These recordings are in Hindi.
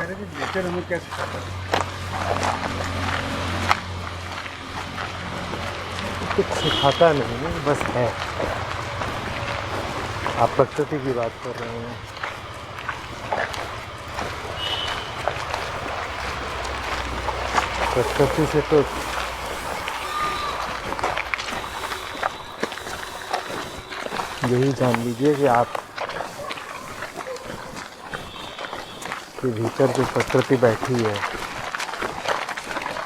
रहे थे नेचर हमें क्या सिखाता है। कुछ सिखाता नहीं है, बस है। आप प्रकृति की बात कर रहे हैं। प्रकृति से तो यही जान लीजिए कि आप के भीतर जो प्रकृति बैठी है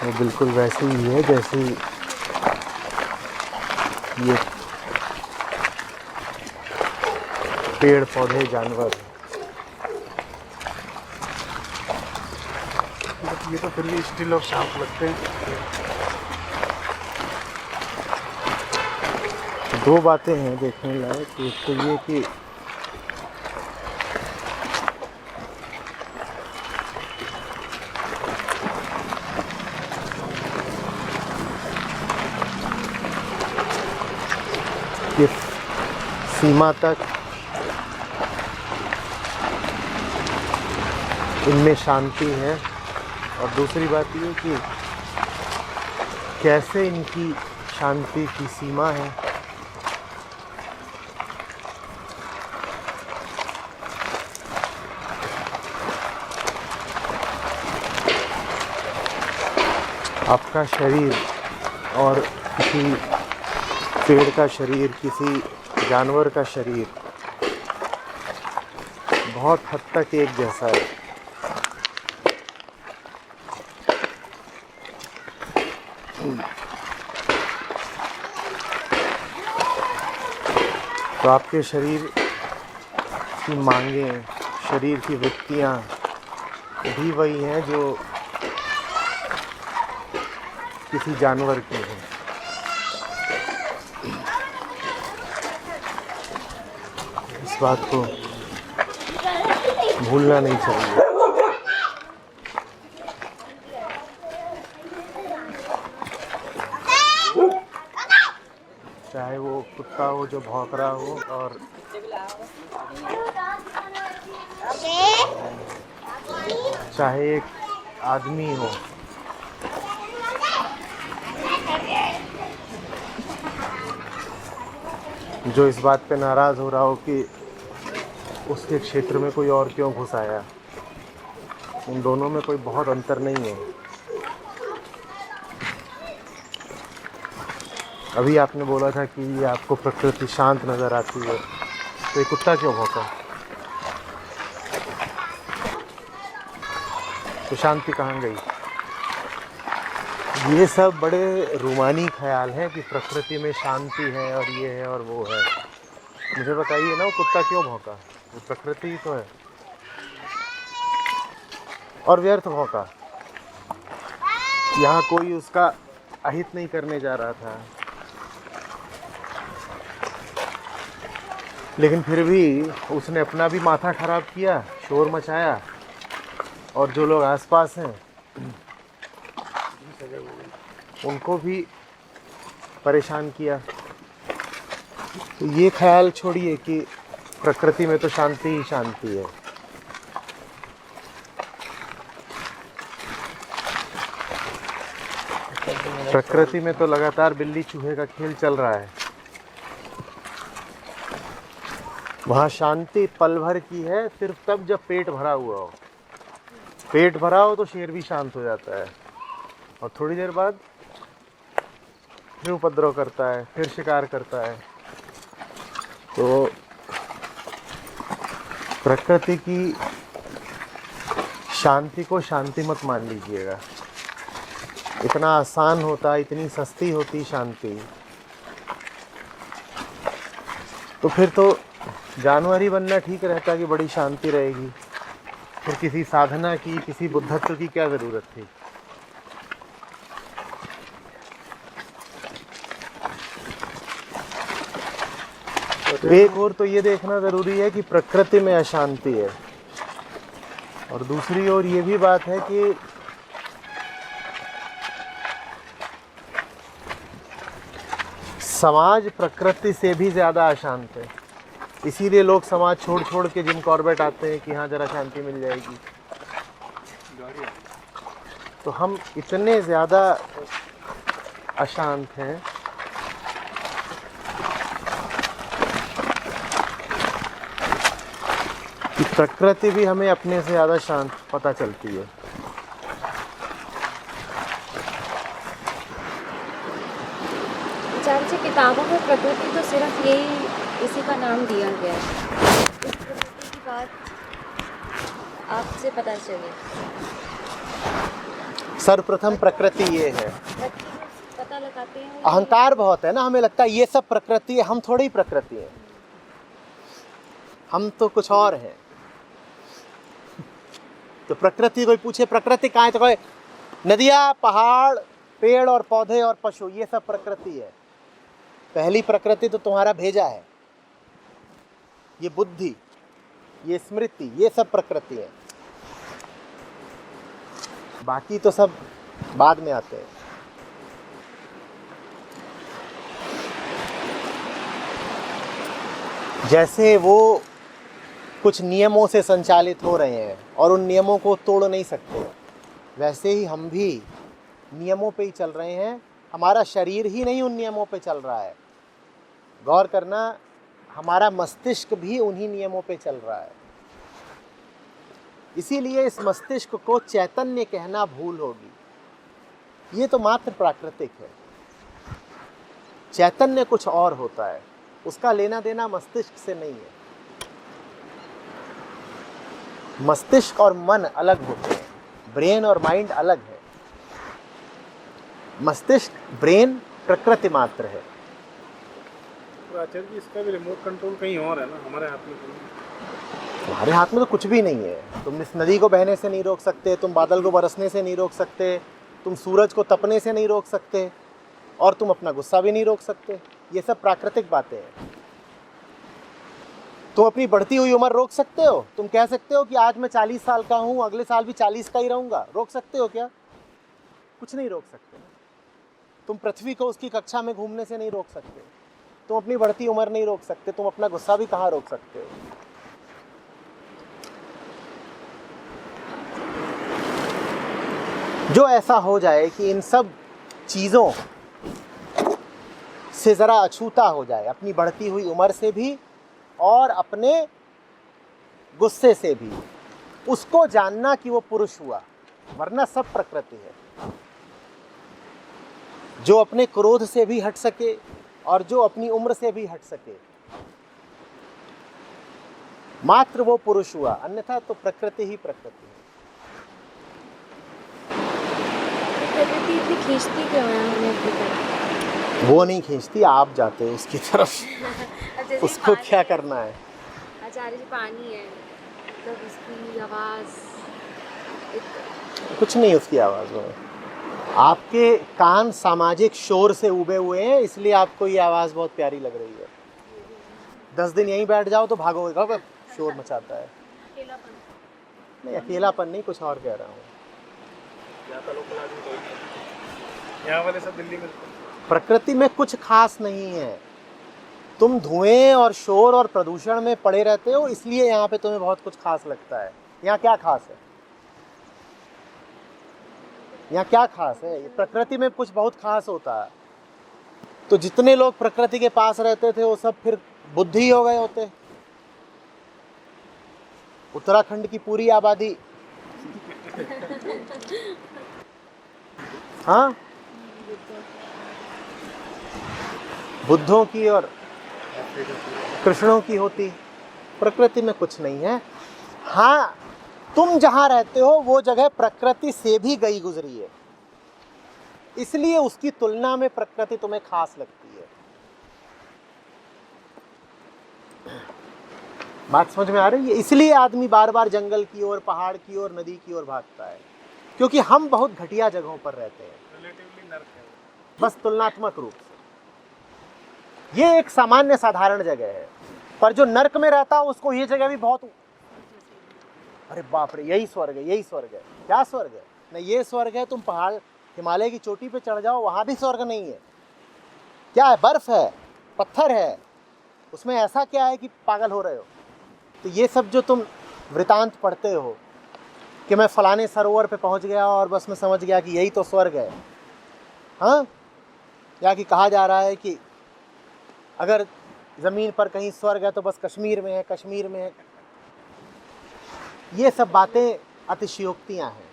वो बिल्कुल वैसी ही है जैसी ये पेड़ पौधे जानवर। ये तो फिर भी स्टिल और शार्प लगते हैं। दो बातें हैं देखने लायक। एक तो ये कि किस सीमा तक इनमें शांति है, और दूसरी बात ये कि कैसे इनकी शांति की सीमा है। आपका शरीर और किसी पेड़ का शरीर, किसी जानवर का शरीर बहुत हद तक एक जैसा है। तो आपके शरीर की मांगें, शरीर की वृत्तियाँ भी वही हैं जो किसी जानवर की हैं। इस बात को भूलना नहीं चाहिए। चाहे वो कुत्ता हो जो भौंक रहा हो, और चाहे एक आदमी हो जो इस बात पे नाराज़ हो रहा हो कि उसके क्षेत्र में कोई और क्यों घुस आया। उन दोनों में कोई बहुत अंतर नहीं है। अभी आपने बोला था कि ये आपको प्रकृति शांत नज़र आती है, तो ये कुत्ता क्यों भौंका? तो शांति कहाँ गई? ये सब बड़े रूमानी ख्याल हैं कि प्रकृति में शांति है और ये है और वो है। मुझे बताइए ना, वो कुत्ता क्यों भौंका? वो प्रकृति ही तो है, और व्यर्थ भौंका। यहाँ कोई उसका अहित नहीं करने जा रहा था, लेकिन फिर भी उसने अपना भी माथा खराब किया, शोर मचाया, और जो लोग आसपास हैं उनको भी परेशान किया। तो ये ख्याल छोड़िए कि प्रकृति में तो शांति ही शांति है। प्रकृति में तो लगातार बिल्ली चूहे का खेल चल रहा है। वहाँ शांति पल भर की है, सिर्फ तब जब पेट भरा हुआ हो। पेट भरा हो तो शेर भी शांत हो जाता है, और थोड़ी देर बाद फिर उपद्रव करता है, फिर शिकार करता है। तो प्रकृति की शांति को शांति मत मान लीजिएगा। इतना आसान होता, इतनी सस्ती होती शांति, तो फिर तो जानवर ही बनना ठीक रहता कि बड़ी शांति रहेगी। फिर किसी साधना की, किसी बुद्धत्व की क्या ज़रूरत थी? तो एक और तो ये देखना ज़रूरी है कि प्रकृति में अशांति है, और दूसरी ओर ये भी बात है कि समाज प्रकृति से भी ज़्यादा अशांत है। इसीलिए लोग समाज छोड़ छोड़ के जिम कॉर्बेट आते हैं कि हाँ ज़रा शांति मिल जाएगी। तो हम इतने ज़्यादा अशांत हैं कि प्रकृति भी हमें अपने से ज़्यादा शांत पता चलती है। आचार्य जी, किताबों में प्रकृति तो सिर्फ यही इसी का नाम दिया गया है। इस प्रकृति की बात आपसे पता चली। सर्वप्रथम प्रकृति ये है। प्रकृति को पता लगाते हैं। अहंकार बहुत है ना, हमें लगता है ये सब प्रकृति है, हम थोड़ी प्रकृति है, हम तो कुछ और हैं। तो प्रकृति कोई पूछे प्रकृति कहाँ है, तो कहे नदियाँ, पहाड़, पेड़ और पौधे और पशु, ये सब प्रकृति है। पहली प्रकृति तो तुम्हारा भेजा है, ये बुद्धि, ये स्मृति, ये सब प्रकृति है। बाकी तो सब बाद में आते हैं। जैसे वो कुछ नियमों से संचालित हो रहे हैं और उन नियमों को तोड़ नहीं सकते, वैसे ही हम भी नियमों पे ही चल रहे हैं। हमारा शरीर ही नहीं उन नियमों पे चल रहा है। गौर करना, हमारा मस्तिष्क भी उन्हीं नियमों पे चल रहा है। इसीलिए इस मस्तिष्क को चैतन्य कहना भूल होगी। ये तो मात्र प्राकृतिक है। चैतन्य कुछ और होता है, उसका लेना देना मस्तिष्क से नहीं है। मस्तिष्क और मन अलग होते हैं, ब्रेन और माइंड अलग है। मस्तिष्क, ब्रेन प्रकृति मात्र है। तो आचार्य जी, इसका भी रिमोट कंट्रोल कहीं और है ना, हमारे हाथ में नहीं है। तुम्हारे हाथ में तो कुछ भी नहीं है। तुम इस नदी को बहने से नहीं रोक सकते, तुम बादल को बरसने से नहीं रोक सकते, तुम सूरज को तपने से नहीं रोक सकते, और तुम अपना गुस्सा भी नहीं रोक सकते। ये सब प्राकृतिक बातें हैं। तुम अपनी बढ़ती हुई उम्र रोक सकते हो? तुम कह सकते हो कि आज मैं 40 साल का हूँ, अगले साल भी 40 का ही रहूँगा? रोक सकते हो क्या? कुछ नहीं रोक सकते। तुम पृथ्वी को उसकी कक्षा में घूमने से नहीं रोक सकते। तुम अपनी बढ़ती उम्र नहीं रोक सकते। तुम अपना गुस्सा भी कहाँ रोक सकते हो? जो ऐसा हो जाए कि इन सब चीज़ों से ज़रा अछूता हो जाए, अपनी बढ़ती हुई उम्र से भी और अपने गुस्से से भी, उसको जानना कि वो पुरुष हुआ, वरना सब प्रकृति है। जो अपने क्रोध से भी हट सके और जो अपनी उम्र से भी हट सके, मात्र वो पुरुष हुआ, अन्यथा तो प्रकृति ही प्रकृति है। प्रकृति इतनी खींचती क्यों है हमें अपनी तरफ? वो नहीं खींचती, आप जाते हो उसकी तरफ। जैसे उसको पानी क्या है। करना है? आचार्य जी, पानी है, मतलब उसकी आवाज़ कुछ नहीं उसकी आवाज़ में। आपके कान सामाजिक शोर से उबे हुए हैं, इसलिए आपको ये आवाज़ बहुत प्यारी लग रही है। 10 दिन यहीं बैठ जाओ तो भागोगे, कब शोर मचाता है। अकेलापन। नहीं, अकेलापन नहीं, कुछ और कह रहा हूँ। यहाँ वाले सब दिल्ली में। प्रकृति में कुछ खास नहीं है। तुम धुएं और शोर और प्रदूषण में पड़े रहते हो, इसलिए यहाँ पे तुम्हें बहुत कुछ खास लगता है। यहाँ क्या खास है? यहाँ क्या खास है? प्रकृति में कुछ बहुत खास होता है। तो जितने लोग प्रकृति के पास रहते थे वो सब फिर बुद्धि हो गए होते। उत्तराखंड की पूरी आबादी, हाँ, बुद्धों की और कृष्णों की होती। प्रकृति में कुछ नहीं है। हाँ, तुम जहाँ रहते हो वो जगह प्रकृति से भी गई गुजरी है, इसलिए उसकी तुलना में प्रकृति तुम्हें खास लगती है। बात समझ में आ रही है? इसलिए आदमी बार बार जंगल की ओर, पहाड़ की ओर, नदी की ओर भागता है, क्योंकि हम बहुत घटिया जगहों पर रहते हैं। रिलेटिवली नर्क है। बस तुलनात्मक रूप से ये एक सामान्य साधारण जगह है, पर जो नर्क में रहता है उसको ये जगह भी बहुत, अरे बाप रे, यही स्वर्ग है, यही स्वर्ग है। क्या स्वर्ग है? नहीं, ये स्वर्ग है। तुम पहाड़, हिमालय की चोटी पे चढ़ जाओ, वहां भी स्वर्ग नहीं है। क्या है? बर्फ है, पत्थर है, उसमें ऐसा क्या है कि पागल हो रहे हो? तो ये सब जो तुम वृतांत पढ़ते हो, कि मैं फलाने सरोवर पे पहुंच गया और बस मैं समझ गया कि यही तो स्वर्ग है। हाँ, या कि कहा जा रहा है कि अगर ज़मीन पर कहीं स्वर्ग है तो बस कश्मीर में है, कश्मीर में है। ये सब बातें अतिशयोक्तियाँ हैं।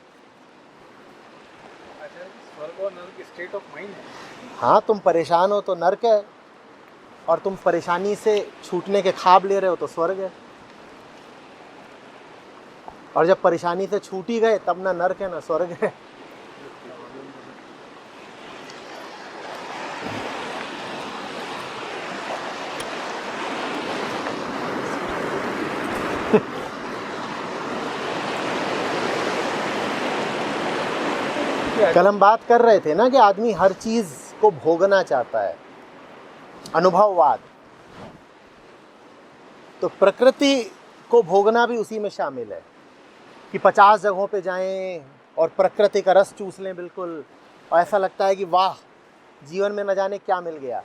स्वर्ग और नरक स्टेट ऑफ माइंड है। हाँ, तुम परेशान हो तो नरक है, और तुम परेशानी से छूटने के ख्वाब ले रहे हो तो स्वर्ग है। और जब परेशानी से छूट ही गए तब ना नरक है ना स्वर्ग है। कल हम बात कर रहे थे ना कि आदमी हर चीज को भोगना चाहता है, अनुभववाद। तो प्रकृति को भोगना भी उसी में शामिल है कि 50 जगहों पे जाएं और प्रकृति का रस चूस लें बिल्कुल, और ऐसा लगता है कि वाह, जीवन में न जाने क्या मिल गया।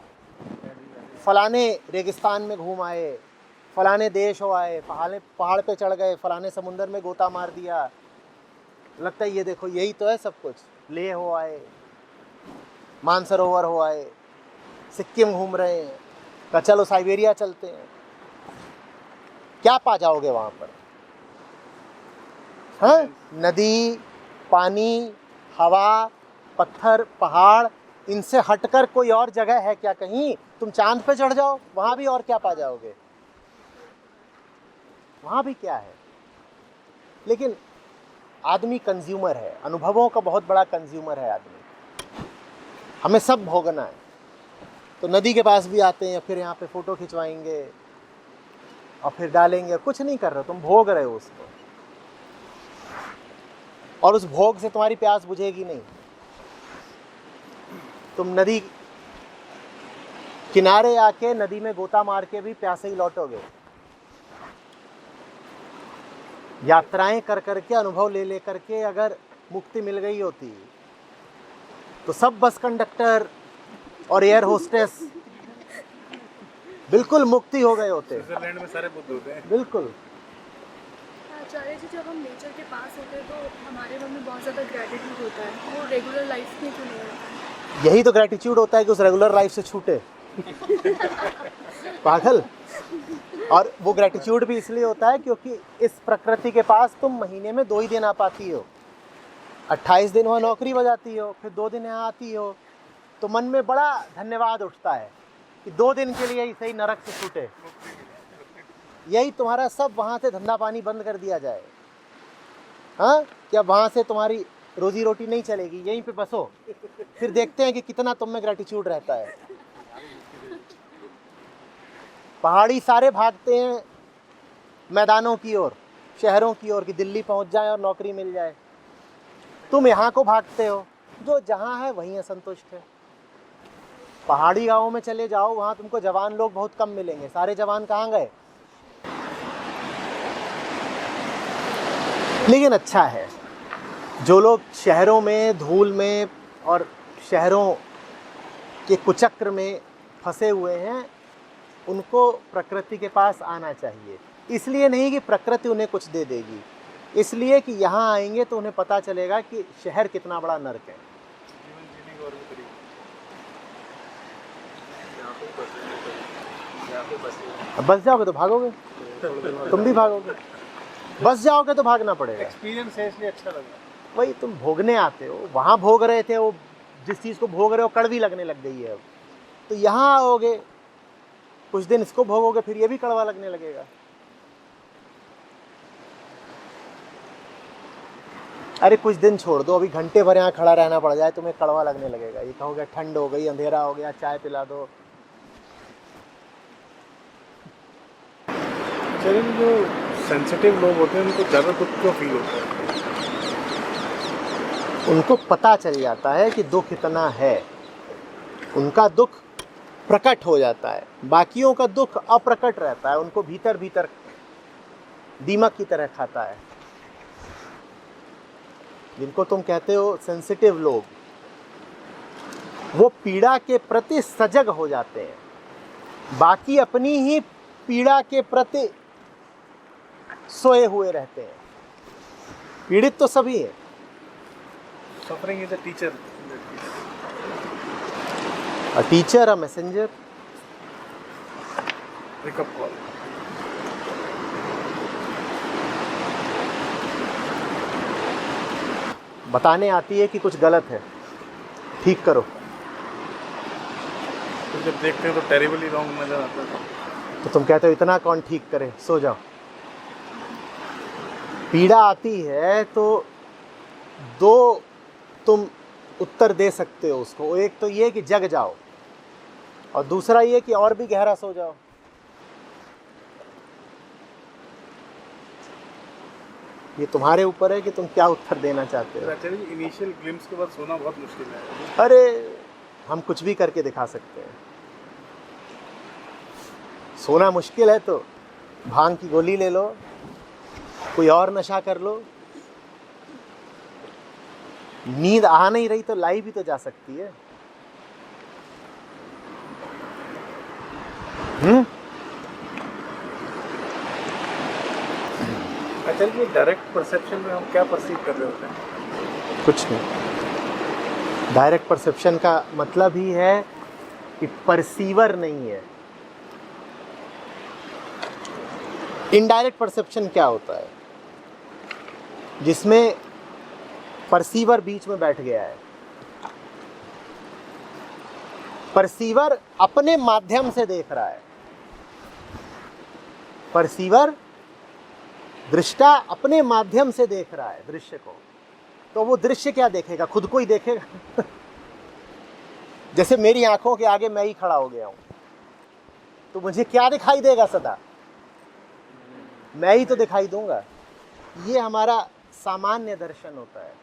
फलाने रेगिस्तान में घूम आए, फलाने देश हो आए, फलाने पहाड़ पे चढ़ गए, फलाने समुंदर में गोता मार दिया, लगता है ये देखो यही तो है सब कुछ। लेह हो आए, मानसरोवर हो आए, सिक्किम घूम रहे हैं, तो चलो साइबेरिया चलते हैं। क्या पा जाओगे वहाँ पर? हाँ, नदी, पानी, हवा, पत्थर, पहाड़, इनसे हटकर कोई और जगह है क्या कहीं? तुम चांद पे चढ़ जाओ, वहाँ भी और क्या पा जाओगे? वहाँ भी क्या है? लेकिन आदमी कंज्यूमर है, अनुभवों का बहुत बड़ा कंज्यूमर है आदमी। हमें सब भोगना है। तो नदी के पास भी आते हैं, फिर यहाँ पे फ़ोटो खिंचवाएंगे और फिर डालेंगे। कुछ नहीं कर रहे, तुम भोग रहे हो उसको, और उस भोग से तुम्हारी प्यास बुझेगी नहीं। तुम नदी किनारे आके नदी में गोता मार के भी प्यासे ही लौटोगे। यात्राएं कर करके, अनुभव ले ले करके अगर मुक्ति मिल गई होती तो सब बस कंडक्टर और एयर होस्टेस बिल्कुल मुक्ति हो गए होते। स्विट्जरलैंड में सारे बुद्ध होते हैं। बिल्कुल। आचार्य जी, जब हम नेचर के पास होते हैं तो हमारे मन में बहुत ज़्यादा ग्रेटिट्यूड होता है, वो रेगुलर लाइफ में क्यों नहीं होता? यही तो ग्रेटिट्यूड होता है कि उस रेगुलर लाइफ से छूटे। पागल। और वो ग्रेटिट्यूड भी इसलिए होता है क्योंकि इस प्रकृति के पास तुम महीने में 2 ही दिन आ पाती हो। 28 दिन वहाँ नौकरी बजाती हो, फिर 2 दिन यहाँ आती हो, तो मन में बड़ा धन्यवाद उठता है कि 2 दिन के लिए ही सही नरक से छूटे। यही तुम्हारा सब वहाँ से धंधा पानी बंद कर दिया जाए। हाँ, क्या वहाँ से तुम्हारी रोजी रोटी नहीं चलेगी, यहीं पे बसो, फिर देखते हैं कि कितना तुम में ग्रेटिट्यूड रहता है। पहाड़ी सारे भागते हैं मैदानों की ओर, शहरों की ओर, कि दिल्ली पहुंच जाए और नौकरी मिल जाए। तुम यहाँ को भागते हो, जो जहाँ है वहीं असंतुष्ट है। पहाड़ी गांवों में चले जाओ, वहाँ तुमको जवान लोग बहुत कम मिलेंगे। सारे जवान कहाँ गए? लेकिन अच्छा है, जो लोग शहरों में धूल में और शहरों के कुचक्र में फंसे हुए हैं, उनको प्रकृति के पास आना चाहिए। इसलिए नहीं कि प्रकृति उन्हें कुछ दे देगी, इसलिए कि यहाँ आएंगे तो उन्हें पता चलेगा कि शहर कितना बड़ा नर्क है। जीवन जीने का और भी तरीका। अब बस जाओगे तो भागोगे, तुम भी भागोगे। बस जाओगे तो भागना पड़ेगा। एक्सपीरियंस है इसलिए अच्छा लगा। वही, तुम भोगने आते हो, वहाँ भोग रहे थे, वो जिस चीज़ को भोग रहे हो कड़वी लगने लग गई है अब, तो यहाँ आओगे, कुछ दिन इसको भोगोगे, फिर ये भी कड़वा लगने लगेगा। अरे कुछ दिन छोड़ दो, अभी घंटे भर यहाँ खड़ा रहना पड़ जाए, तुम्हें कड़वा लगने लगेगा। ये कहोगे ठंड हो गई, अंधेरा हो गया, चाय पिला दो। चलिए, जो सेंसिटिव लोग होते हैं उनको ज़्यादा दुख क्यों फील होता है? उनको पता चल जाता है कि दुख इतना है, उनका दुख प्रकट हो जाता है। बाकियों का दुख अप्रकट रहता है, उनको भीतर भीतर दीमक की तरह खाता है। जिनको तुम कहते हो सेंसिटिव लोग, वो पीड़ा के प्रति सजग हो जाते हैं, बाकी अपनी ही पीड़ा के प्रति सोए हुए रहते हैं। पीड़ित तो सभी हैं। Suffering is a teacher. A teacher, a messenger. Wake up call. बताने आती है कि कुछ गलत है, ठीक करो। तो जब देखते हैं तो टेरिबली रॉन्ग नजर आता है। तो तुम कहते हो इतना कौन ठीक करे, सो जाओ। पीड़ा आती है तो दो तुम उत्तर दे सकते हो उसको। एक तो ये कि जग जाओ, और दूसरा ये कि और भी गहरा सो जाओ। ये तुम्हारे ऊपर है कि तुम क्या उत्तर देना चाहते हो। आचार्य जी, इनिशियल ग्लिम्स के बाद सोना बहुत मुश्किल है। अरे हम कुछ भी करके दिखा सकते हैं। सोना मुश्किल है तो भांग की गोली ले लो, कोई और नशा कर लो। नींद आ नहीं रही तो लाई भी तो जा सकती है। आचार्य जी, डायरेक्ट परसेप्शन में हम क्या परसीव कर रहे होते हैं? कुछ नहीं। डायरेक्ट परसेप्शन का मतलब ही है कि परसीवर नहीं है। इनडायरेक्ट परसेप्शन क्या होता है? जिसमें परसीवर बीच में बैठ गया है। परसीवर अपने माध्यम से देख रहा है। परसीवर, दृष्टा अपने माध्यम से देख रहा है दृश्य को। तो वो दृश्य क्या देखेगा? खुद को ही देखेगा। जैसे मेरी आंखों के आगे मैं ही खड़ा हो गया हूं, तो मुझे क्या दिखाई देगा? सदा मैं ही तो दिखाई दूंगा। ये हमारा सामान्य दर्शन होता है।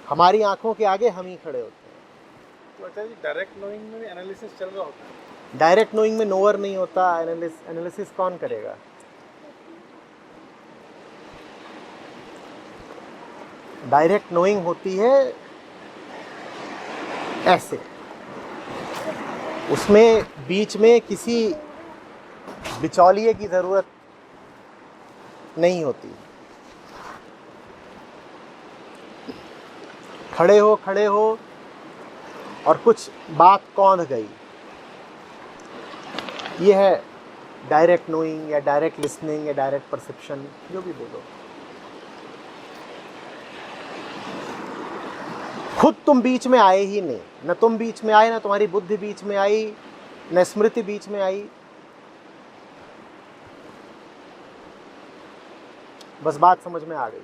हमारी आंखों के आगे हम ही खड़े होते हैं। तो आचार्य जी, डायरेक्ट नोइंग में भी एनालिसिस चल रहा होता है। डायरेक्ट नोइंग में नोअर नहीं होता। एनालिसिस कौन करेगा? डायरेक्ट नोइंग होती है ऐसे, उसमें बीच में किसी बिचौलिए की जरूरत नहीं होती। खड़े हो और कुछ बात कौंध गई। ये है डायरेक्ट नोइंग या डायरेक्ट लिसनिंग या डायरेक्ट परसेप्शन, जो भी बोलो। खुद तुम बीच में आए ही नहीं, न तुम बीच में आए, न तुम्हारी बुद्धि बीच में आई, न स्मृति बीच में आई। बस बात समझ में आ गई।